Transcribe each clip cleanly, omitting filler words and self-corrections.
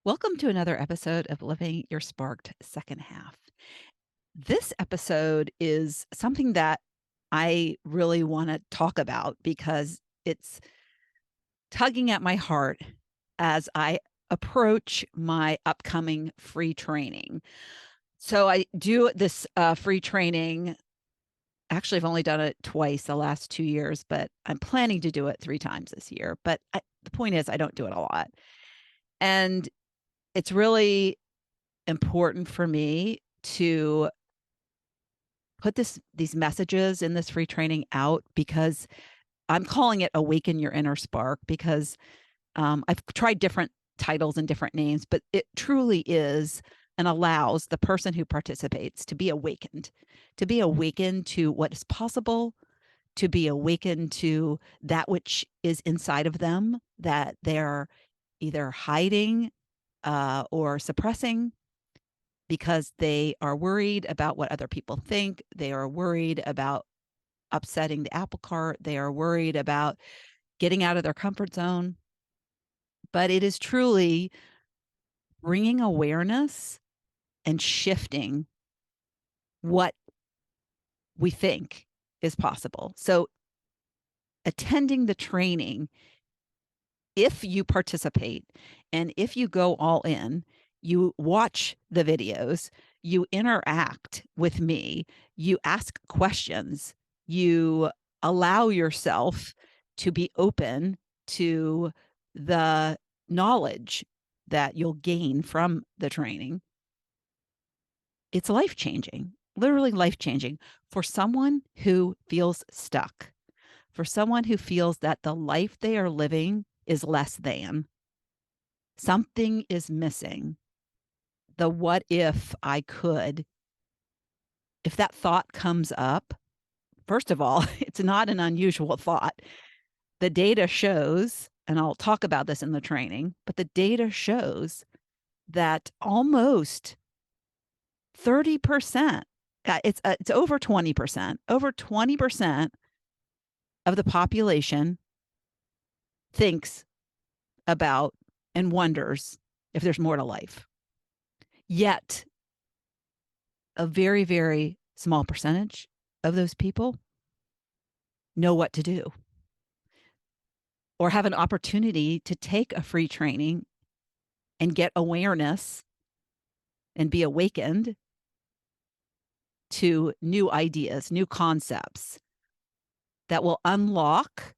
Welcome to another episode of Living Your Sparked Second Half. This episode is something that I really want to talk about because it's tugging at my heart as I approach my upcoming free training. So I do this free training. Actually, I've only done it twice the last 2 years, but I'm planning to do it 3 times this year. But the point is, I don't do it a lot. And it's really important for me to put these messages in this free training out because I'm calling it Awaken Your Inner Spark because I've tried different titles and different names, but it truly is and allows the person who participates to be awakened to what is possible, to be awakened to that which is inside of them that they're either hiding or suppressing because they are worried about what other people think. They are worried about upsetting the apple cart. They are worried about getting out of their comfort zone. But it is truly bringing awareness and shifting what we think is possible. So, attending the training, if you participate and if you go all in, you watch the videos, you interact with me, you ask questions, you allow yourself to be open to the knowledge that you'll gain from the training. It's life changing, literally life changing for someone who feels stuck, for someone who feels that the life they are living is less than. Something is missing. The what if I could, if that thought comes up, first of all, it's not an unusual thought. The data shows, and I'll talk about this in the training, but the data shows that almost 30%, it's over 20% of the population thinks about and wonders if there's more to life. Yet, a very, very small percentage of those people know what to do or have an opportunity to take a free training and get awareness and be awakened to new ideas, new concepts that will unlock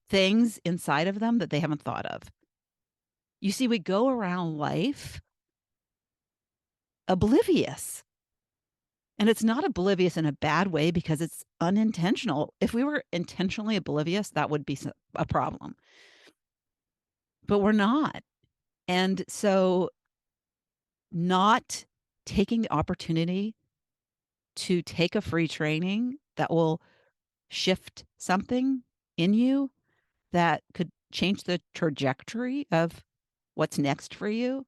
things inside of them that they haven't thought of. You see, we go around life oblivious. And it's not oblivious in a bad way because it's unintentional. If we were intentionally oblivious, that would be a problem. But we're not. And so, not taking the opportunity to take a free training that will shift something in you that could change the trajectory of what's next for you,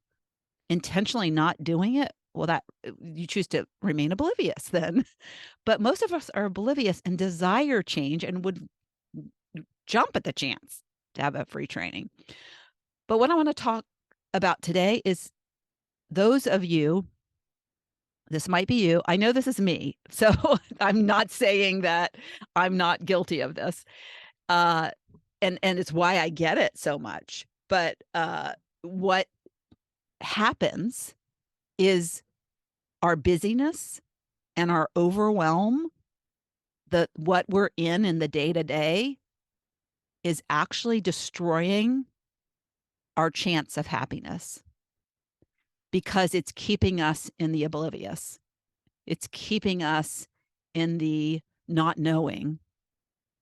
intentionally not doing it, well, that you choose to remain oblivious then. But most of us are oblivious and desire change and would jump at the chance to have a free training. But what I want to talk about today is those of you, this might be you. I know this is me. So I'm not saying that I'm not guilty of this. Uh, and it's why I get it so much. But what happens is our busyness and our overwhelm, what we're in the day to day, is actually destroying our chance of happiness because it's keeping us in the oblivious. It's keeping us in the not knowing.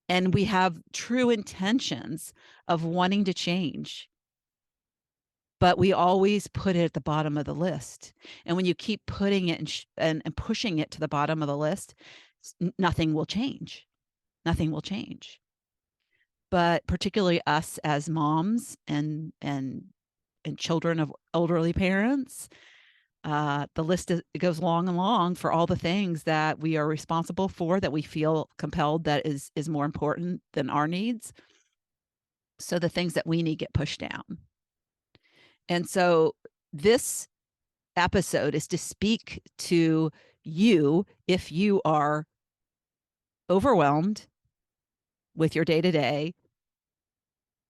And we have true intentions of wanting to change, but we always put it at the bottom of the list. And when you keep putting it and pushing it to the bottom of the list, nothing will change. Nothing will change. But particularly us as moms and children of elderly parents, the list it goes long and long for all the things that we are responsible for, that we feel compelled that is more important than our needs. So the things that we need get pushed down. And so this episode is to speak to you if you are overwhelmed with your day to day.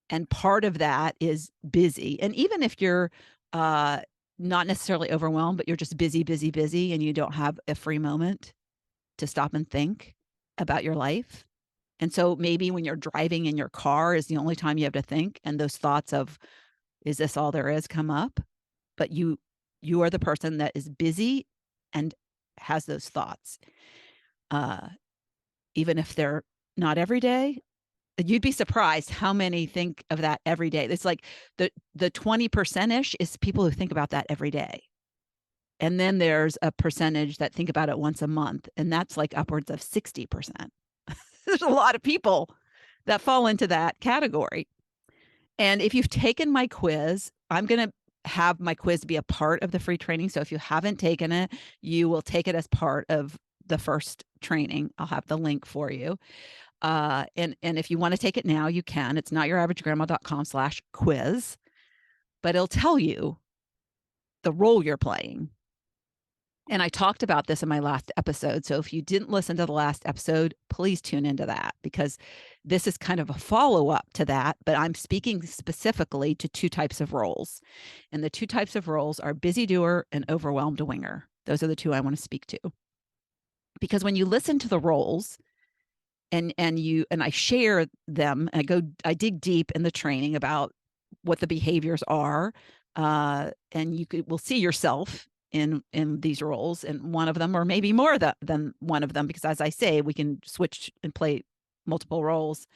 And part of that is busy. And even if you're not necessarily overwhelmed, but you're just busy, busy, busy, and you don't have a free moment to stop and think about your life. And so maybe when you're driving in your car is the only time you have to think, and those thoughts of, is this all there is, come up. But you are the person that is busy and has those thoughts. Even if they're not every day, you'd be surprised how many think of that every day. It's like the 20%ish is people who think about that every day. And then there's a percentage that think about it once a month, and that's like upwards of 60%. There's a lot of people that fall into that category. And if you've taken my quiz, I'm going to have my quiz be a part of the free training. So if you haven't taken it, you will take it as part of the first training. I'll have the link for you. And if you want to take it now, you can. It's notyouraverage-grandma.com/quiz, but it'll tell you the role you're playing. And I talked about this in my last episode. So if you didn't listen to the last episode, please tune into that, because this is kind of a follow-up to that, but I'm speaking specifically to two types of roles. And the two types of roles are busy doer and overwhelmed winger. Those are the two I want to speak to. Because when you listen to the roles, and I share them, and I dig deep in the training about what the behaviors are, and will see yourself in these roles, and one of them, or maybe more than one of them, because as I say, we can switch and play multiple roles.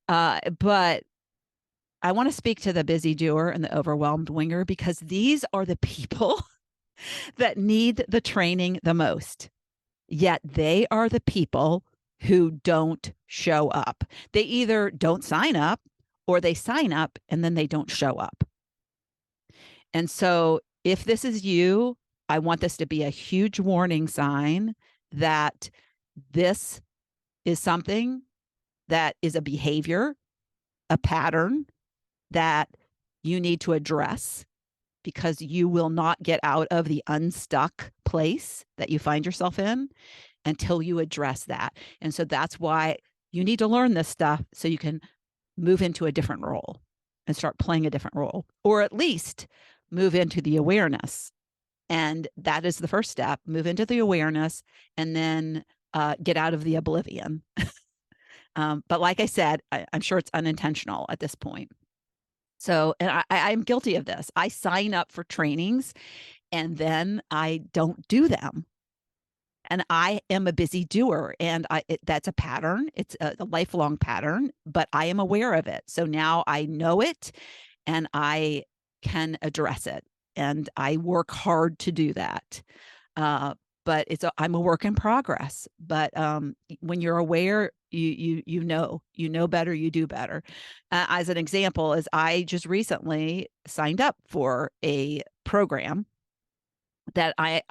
But I want to speak to the busy doer and the overwhelmed winger, because these are the people that need the training the most. Yet they are the people who don't show up. They either don't sign up, or they sign up and then they don't show up. And so if this is you, I want this to be a huge warning sign that this is something that is a behavior, a pattern that you need to address, because you will not get out of the unstuck place that you find yourself in until you address that. And so that's why you need to learn this stuff, so you can move into a different role and start playing a different role, or at least move into the awareness. And that is the first step. Move into the awareness, and then get out of the oblivion. But like I said, I'm sure it's unintentional at this point. So, and I'm guilty of this. I sign up for trainings and then I don't do them. And I am a busy doer, and that's a pattern. It's a lifelong pattern, but I am aware of it. So now I know it, and I can address it, and I work hard to do that. But I'm a work in progress. But when you're aware, you know better, you do better. As an example, is I just recently signed up for a program that I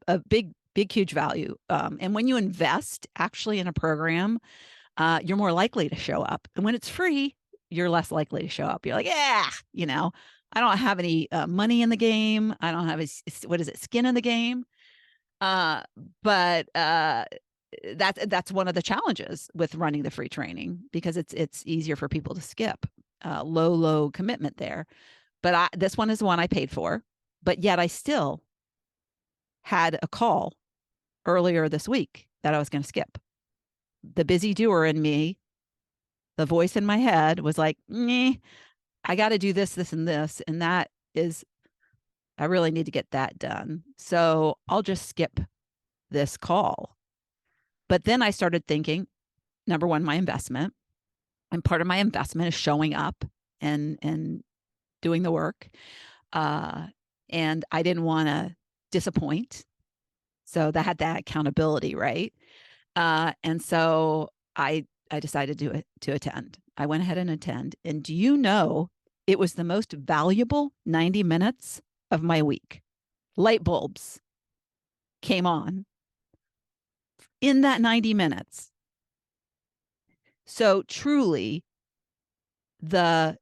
a big, huge value. And when you invest actually in a program, you're more likely to show up. And when it's free, you're less likely to show up. You're like, yeah, I don't have any money in the game. I don't have skin in the game. But that's one of the challenges with running the free training, because it's easier for people to skip. Low commitment there. But this one is the one I paid for, but yet I still had a call earlier this week that I was going to skip. The busy doer in me, the voice in my head was like, I got to do this, and this. And that is, I really need to get that done. So I'll just skip this call. But then I started thinking, number one, my investment. And part of my investment is showing up and doing the work. And I didn't want to disappoint. So that had that accountability, right? And so I decided to attend. I went ahead and attend. And do you know, it was the most valuable 90 minutes of my week. Light bulbs came on in that 90 minutes. So truly, the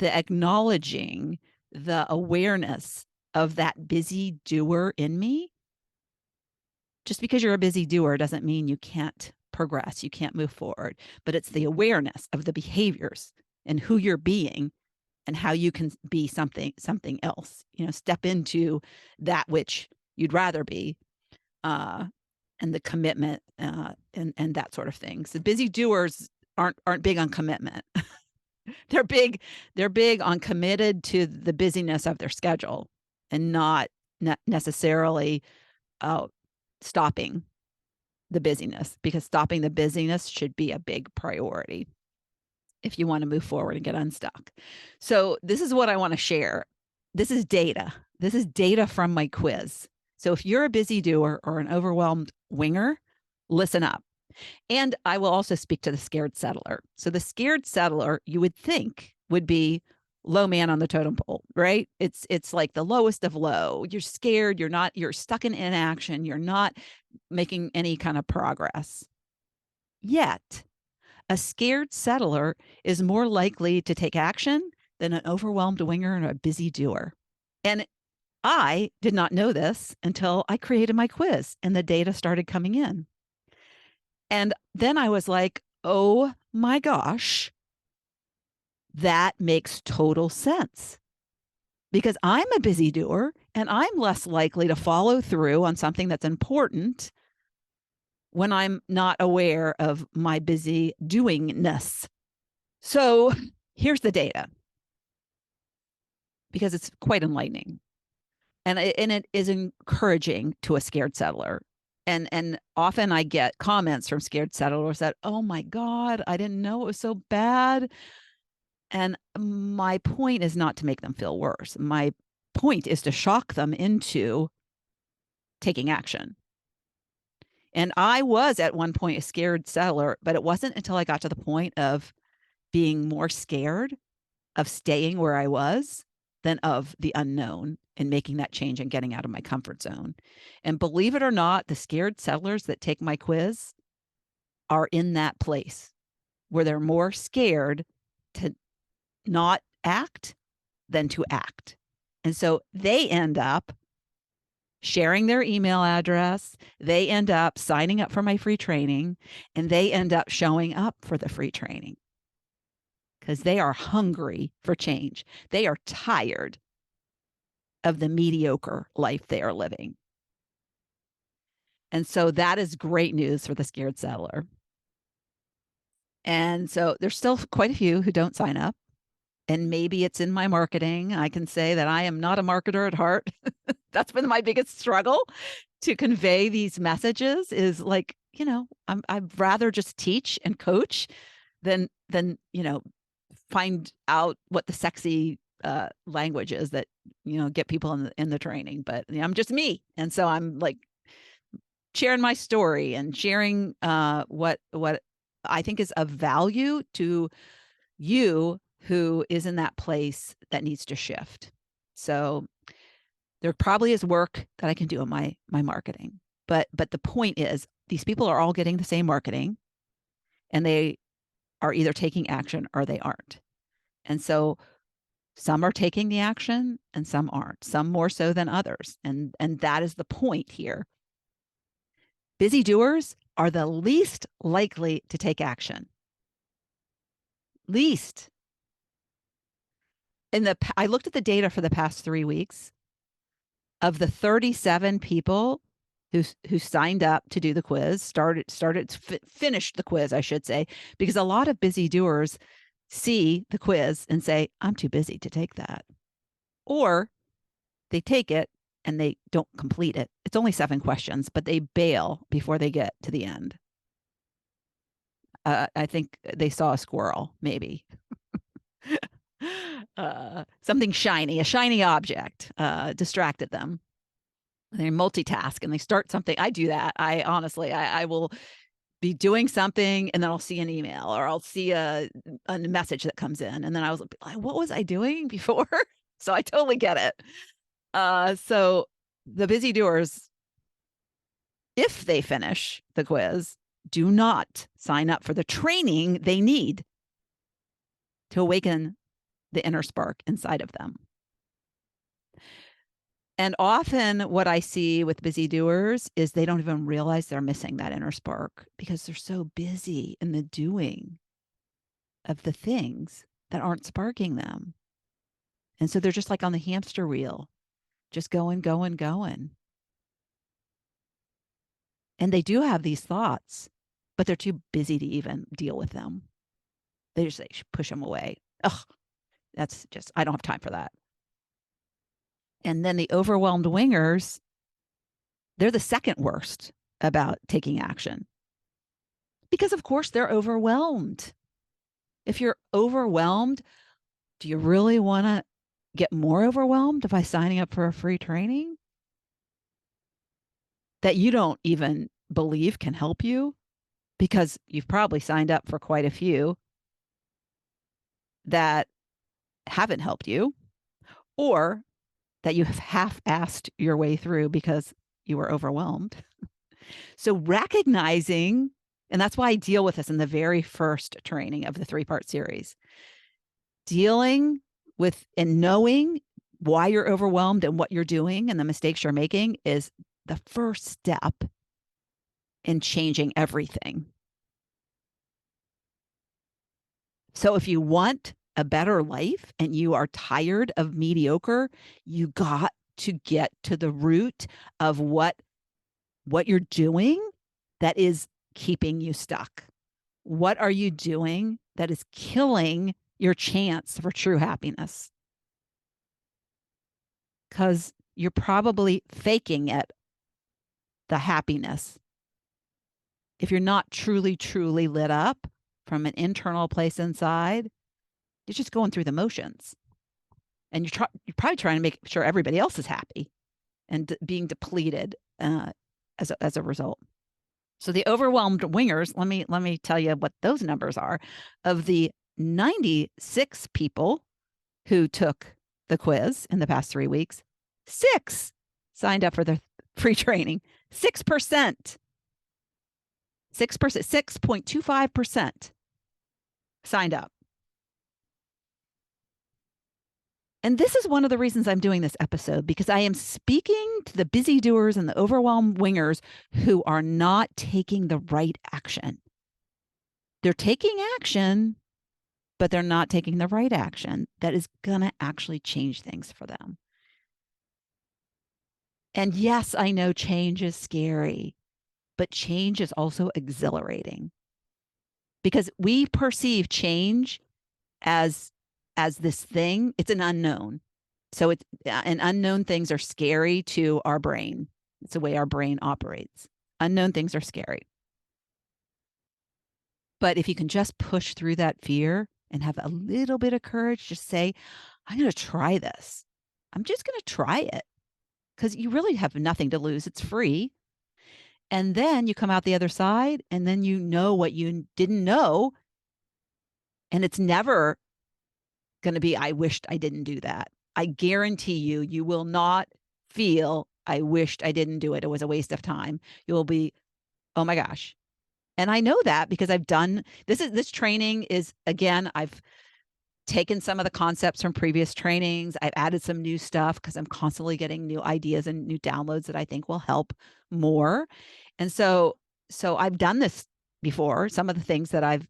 acknowledging the awareness of that busy doer in me. Just because you're a busy doer doesn't mean you can't progress, you can't move forward, but it's the awareness of the behaviors and who you're being and how you can be something else, step into that which you'd rather be, uh, and the commitment, and that sort of thing. So busy doers aren't big on commitment. They're big on committed to the busyness of their schedule and not necessarily stopping the busyness, because stopping the busyness should be a big priority if you want to move forward and get unstuck. So this is what I want to share. This is data. This is data from my quiz. So if you're a busy doer or an overwhelmed winger, listen up. And I will also speak to the scared settler. So the scared settler, you would think, would be low man on the totem pole, right? It's like the lowest of low. You're scared, you're stuck in inaction, you're not making any kind of progress. Yet, a scared settler is more likely to take action than an overwhelmed winger and a busy doer. And I did not know this until I created my quiz and the data started coming in. And then I was like, oh my gosh, that makes total sense. Because I'm a busy doer and I'm less likely to follow through on something that's important when I'm not aware of my busy doingness. So here's the data, because it's quite enlightening. And it is encouraging to a scared settler. And often I get comments from scared settlers that, oh my God, I didn't know it was so bad. And my point is not to make them feel worse. My point is to shock them into taking action. And I was at one point a scared settler, but it wasn't until I got to the point of being more scared of staying where I was than of the unknown and making that change and getting out of my comfort zone. And believe it or not, the scared settlers that take my quiz are in that place where they're more scared to not act than to act. And so they end up sharing their email address, they end up signing up for my free training, and they end up showing up for the free training because they are hungry for change. They are tired of the mediocre life they are living. And so that is great news for the scared settler. And so there's still quite a few who don't sign up. And maybe it's in my marketing. I can say that I am not a marketer at heart. That's been my biggest struggle to convey these messages, is like, I'd rather just teach and coach than find out what the sexy language is that, get people in the training. But I'm just me. And so I'm like sharing my story and sharing what I think is of value to you who is in that place that needs to shift. So there probably is work that I can do in my marketing. But the point is, these people are all getting the same marketing, and they are either taking action or they aren't. And so some are taking the action and some aren't, some more so than others. And that is the point here. Busy doers are the least likely to take action. Least. I looked at the data for the past 3 weeks. Of the 37 people who signed up to do the quiz, finished the quiz, I should say, because a lot of busy doers see the quiz and say, I'm too busy to take that. Or they take it and they don't complete it. It's only 7 questions, but they bail before they get to the end. I think they saw a squirrel, maybe. Something shiny, a shiny object, distracted them. They multitask and they start something. I do that. I honestly, I will be doing something and then I'll see an email or I'll see a message that comes in. And then I was like, what was I doing before? So I totally get it. So the busy doers, if they finish the quiz, do not sign up for the training they need to awaken the inner spark inside of them. And often what I see with busy doers is they don't even realize they're missing that inner spark because they're so busy in the doing of the things that aren't sparking them. And so they're just like on the hamster wheel, just going, going, going. And they do have these thoughts, but they're too busy to even deal with them. They push them away. Ugh, that's just, I don't have time for that. And then the overwhelmed wingers, they're the second worst about taking action because, of course, they're overwhelmed. If you're overwhelmed, do you really want to get more overwhelmed by signing up for a free training that you don't even believe can help you? Because you've probably signed up for quite a few that haven't helped you, or that you have half-assed your way through because you were overwhelmed. So recognizing, and that's why I deal with this in the very first training of the 3-part series, dealing with and knowing why you're overwhelmed and what you're doing and the mistakes you're making is the first step in changing everything. So if you want a better life and you are tired of mediocre, you got to get to the root of what you're doing that is keeping you stuck. What are you doing that is killing your chance for true happiness? Because you're probably faking it, the happiness. If you're not truly, truly lit up from an internal place inside, you're just going through the motions. And you're probably trying to make sure everybody else is happy and being depleted as a result. So the overwhelmed wingers, let me tell you what those numbers are. Of the 96 people who took the quiz in the past 3 weeks, 6 signed up for the free training. 6%. 6.25% signed up. And this is one of the reasons I'm doing this episode, because I am speaking to the busy doers and the overwhelmed wingers who are not taking the right action. They're taking action, but they're not taking the right action that is going to actually change things for them. And yes, I know change is scary, but change is also exhilarating because we perceive change as this thing. It's an unknown. So it's and unknown things are scary to our brain. It's the way our brain operates. Unknown things are scary. But if you can just push through that fear and have a little bit of courage, just say, I'm going to try this. I'm just going to try it because you really have nothing to lose. It's free. And then you come out the other side and then you know what you didn't know. And it's never going to be, I wished I didn't do that. I guarantee you, you will not feel, I wished I didn't do it. It was a waste of time. You will be, oh my gosh. And I know that because I've done this training is, again, I've taken some of the concepts from previous trainings. I've added some new stuff because I'm constantly getting new ideas and new downloads that I think will help more. And so I've done this before. Some of the things that I've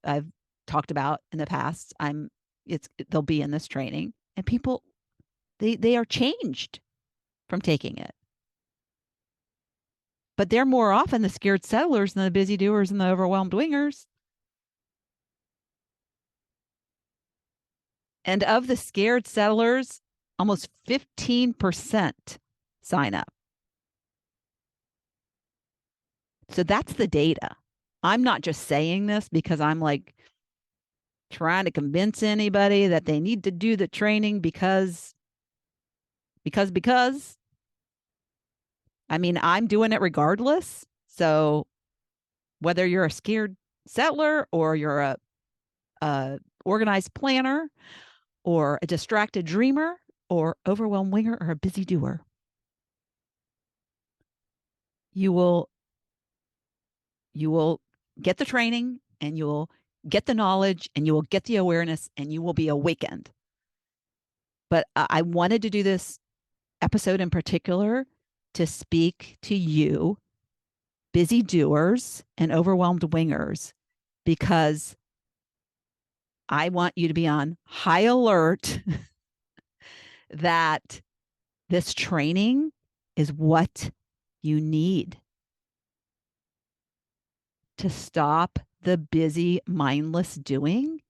talked about in the past, they'll be in this training, and people they are changed from taking it. But they're more often the scared settlers than the busy doers and the overwhelmed wingers. And of the scared settlers, almost 15% sign up. So that's the data. I'm not just saying this because I'm like trying to convince anybody that they need to do the training because I mean, I'm doing it regardless. So whether you're a scared settler or you're a organized planner or a distracted dreamer or overwhelmed winger or a busy doer, you will get the training and you will get the knowledge and you will get the awareness and you will be awakened. But I wanted to do this episode in particular to speak to you, busy doers and overwhelmed wingers, because I want you to be on high alert that this training is what you need to stop the busy, mindless doing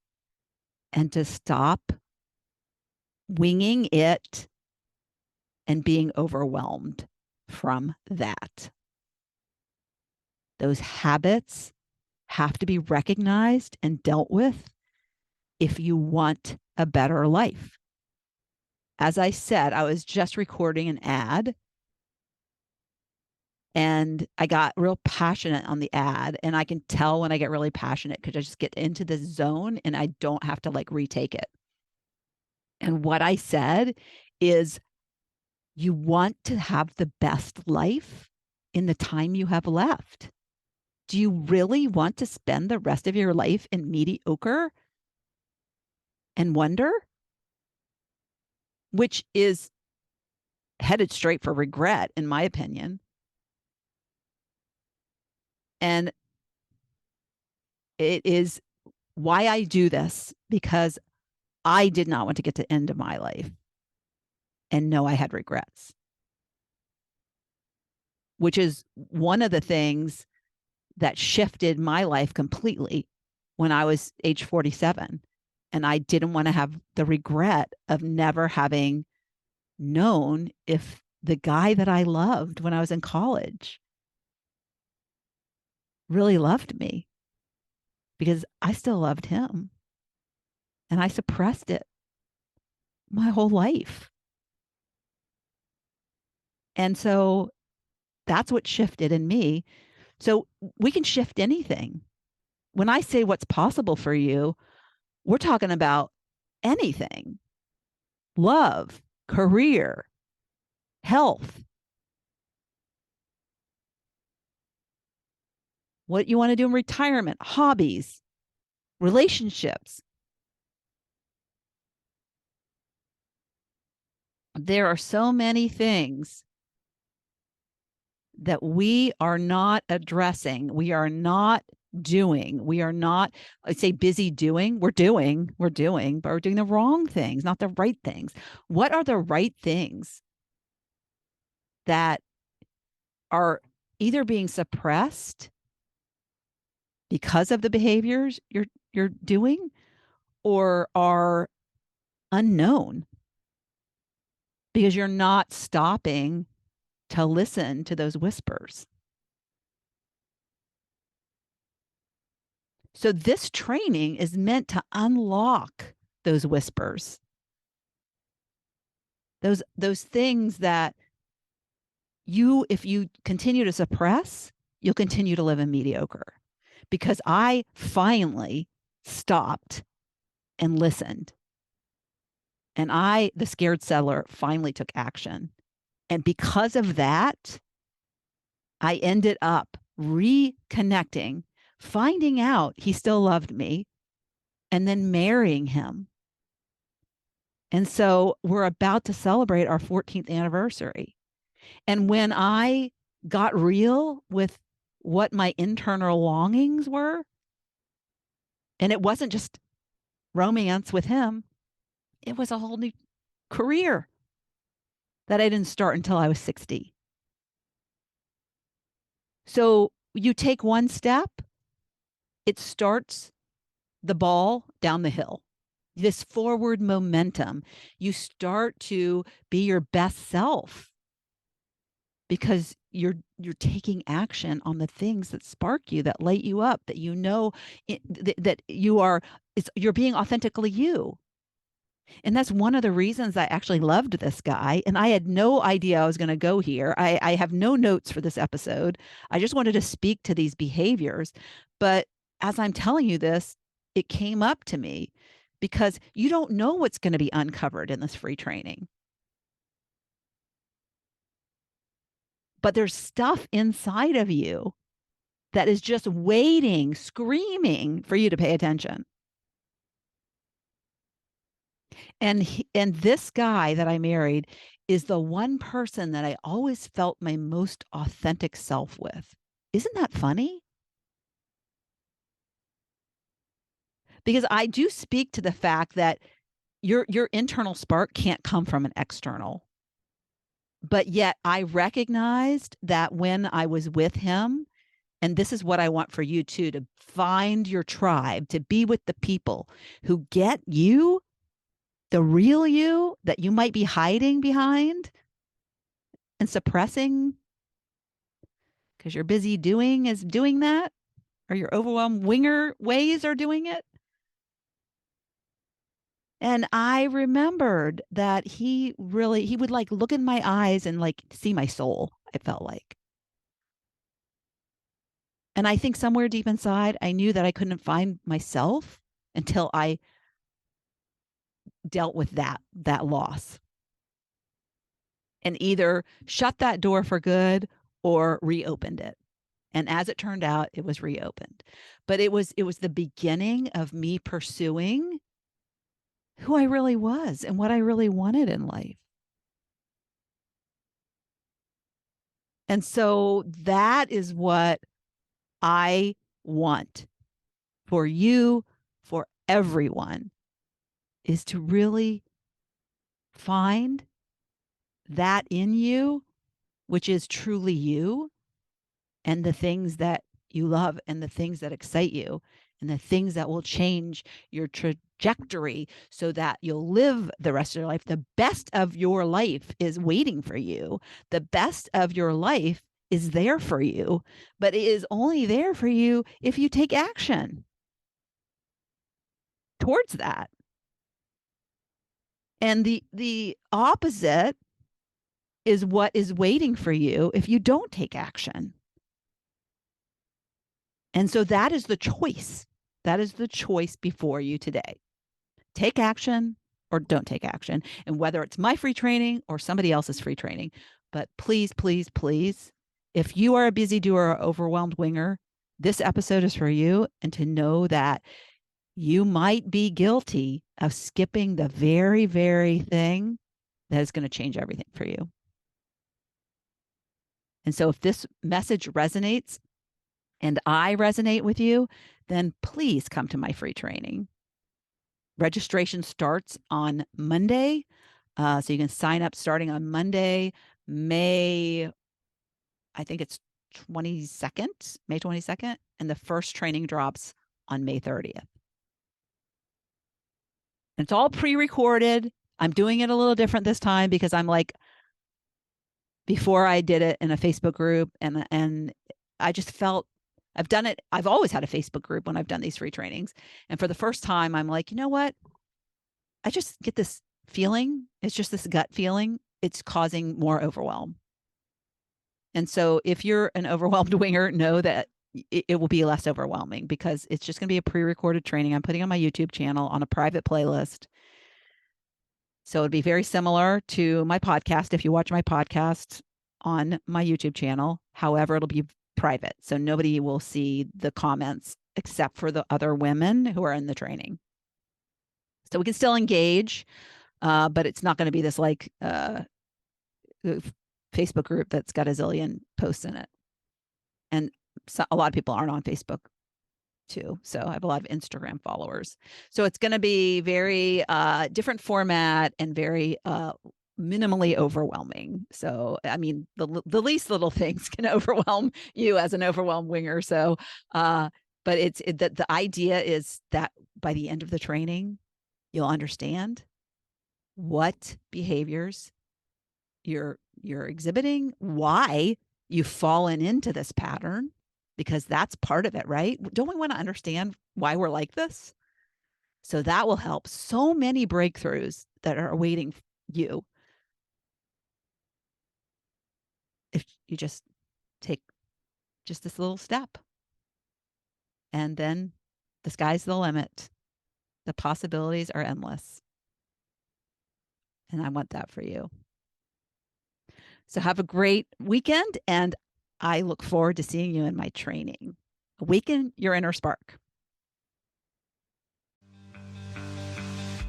and to stop winging it and being overwhelmed from that. Those habits have to be recognized and dealt with if you want a better life. As I said, I was just recording an ad and I got real passionate on the ad. And I can tell when I get really passionate because I just get into the zone and I don't have to like retake it. And what I said is, you want to have the best life in the time you have left. Do you really want to spend the rest of your life in mediocre and wonder? Which is headed straight for regret, in my opinion. And it is why I do this, because I did not want to get to the end of my life and know I had regrets, which is one of the things that shifted my life completely when I was age 47. And I didn't want to have the regret of never having known if the guy that I loved when I was in college really loved me, because I still loved him and I suppressed it my whole life. And so that's what shifted in me. So we can shift anything. When I say what's possible for you, we're talking about anything: love, career, health, what you want to do in retirement, hobbies, relationships. There are so many things that we are not addressing. We are not doing. We are not, I'd say, busy doing. We're doing, but we're doing the wrong things, not the right things. What are the right things that are either being suppressed because of the behaviors you're doing, or are unknown because you're not stopping to listen to those whispers? So this training is meant to unlock those whispers, those things that if you continue to suppress, you'll continue to live in mediocre. Because I finally stopped and listened. And the scared settler, finally took action. And because of that, I ended up reconnecting, finding out he still loved me, and then marrying him. And so we're about to celebrate our 14th anniversary. And when I got real with what my internal longings were, and it wasn't just romance with him, it was a whole new career that I didn't start until I was 60. So you take one step, it starts the ball down the hill. This forward momentum, you start to be your best self because you're taking action on the things that spark you, that light you up, that that you're being authentically you. And that's one of the reasons I actually loved this guy. And I had no idea I was going to go here. I have no notes for this episode. I just wanted to speak to these behaviors. But as I'm telling you this, it came up to me because you don't know what's going to be uncovered in this free training. But there's stuff inside of you that is just waiting, screaming for you to pay attention. And this guy that I married is the one person that I always felt my most authentic self with. Isn't that funny? Because I do speak to the fact that your internal spark can't come from an external. But yet I recognized that when I was with him, and this is what I want for you too, to find your tribe, to be with the people who get you, the real you that you might be hiding behind and suppressing because you're busy doing that, or your overwhelmed winger ways are doing it. And I remembered that he would like look in my eyes and like see my soul, it felt like. And I think somewhere deep inside, I knew that I couldn't find myself until I dealt with that loss and either shut that door for good or reopened it. And as it turned out, it was reopened. But it was the beginning of me pursuing who I really was and what I really wanted in life. And so that is what I want for you, for everyone, is to really find that in you, which is truly you, and the things that you love and the things that excite you and the things that will change your trajectory so that you'll live the rest of your life. The best of your life is waiting for you. The best of your life is there for you, but it is only there for you if you take action towards that. And the opposite is what is waiting for you if you don't take action. And so that is the choice. That is the choice before you today. Take action or don't take action. And whether it's my free training or somebody else's free training, but please, please, please, if you are a busy doer or overwhelmed winger, this episode is for you. And to know that you might be guilty of skipping the very, very thing that is going to change everything for you. And so if this message resonates and I resonate with you, then please come to my free training. Registration starts on Monday. So you can sign up starting on Monday, I think it's 22nd, May 22nd. And the first training drops on May 30th. And it's all pre-recorded. I'm doing it a little different this time because I'm like, before I did it in a Facebook group and I just felt I've done it. I've always had a Facebook group when I've done these free trainings. And for the first time, I'm like, you know what? I just get this feeling. It's just this gut feeling. It's causing more overwhelm. And so if you're an overwhelmed winger, know that it will be less overwhelming because it's just going to be a pre-recorded training I'm putting on my YouTube channel on a private playlist. So it'd be very similar to my podcast if you watch my podcast on my YouTube channel. However, it'll be private. So nobody will see the comments except for the other women who are in the training. So we can still engage, but it's not going to be this like Facebook group that's got a zillion posts in it. And so a lot of people aren't on Facebook too. So I have a lot of Instagram followers. So it's going to be very different format and very minimally overwhelming. So, I mean, the least little things can overwhelm you as an overwhelmed winger. So, but the idea is that by the end of the training, you'll understand what behaviors you're exhibiting, why you've fallen into this pattern, because that's part of it, right? Don't we want to understand why we're like this? So that will help so many breakthroughs that are awaiting you if you just take just this little step. And then the sky's the limit. The possibilities are endless. And I want that for you. So have a great weekend, and I look forward to seeing you in my training. Awaken your inner spark.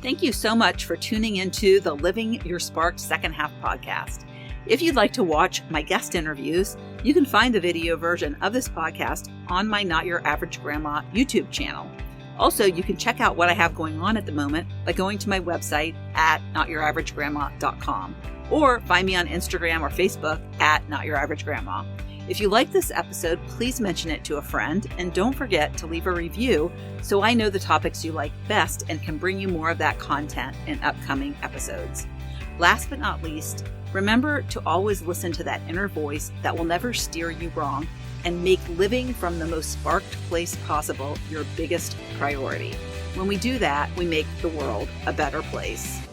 Thank you so much for tuning into the Living Your Sparked Second Half podcast. If you'd like to watch my guest interviews, you can find the video version of this podcast on my Not Your Average Grandma YouTube channel. Also, you can check out what I have going on at the moment by going to my website at notyouraverage.grandma.com or find me on Instagram or Facebook at notyouraverage.grandma. If you like this episode, please mention it to a friend and don't forget to leave a review so I know the topics you like best and can bring you more of that content in upcoming episodes. Last but not least, remember to always listen to that inner voice that will never steer you wrong and make living from the most sparked place possible your biggest priority. When we do that, we make the world a better place.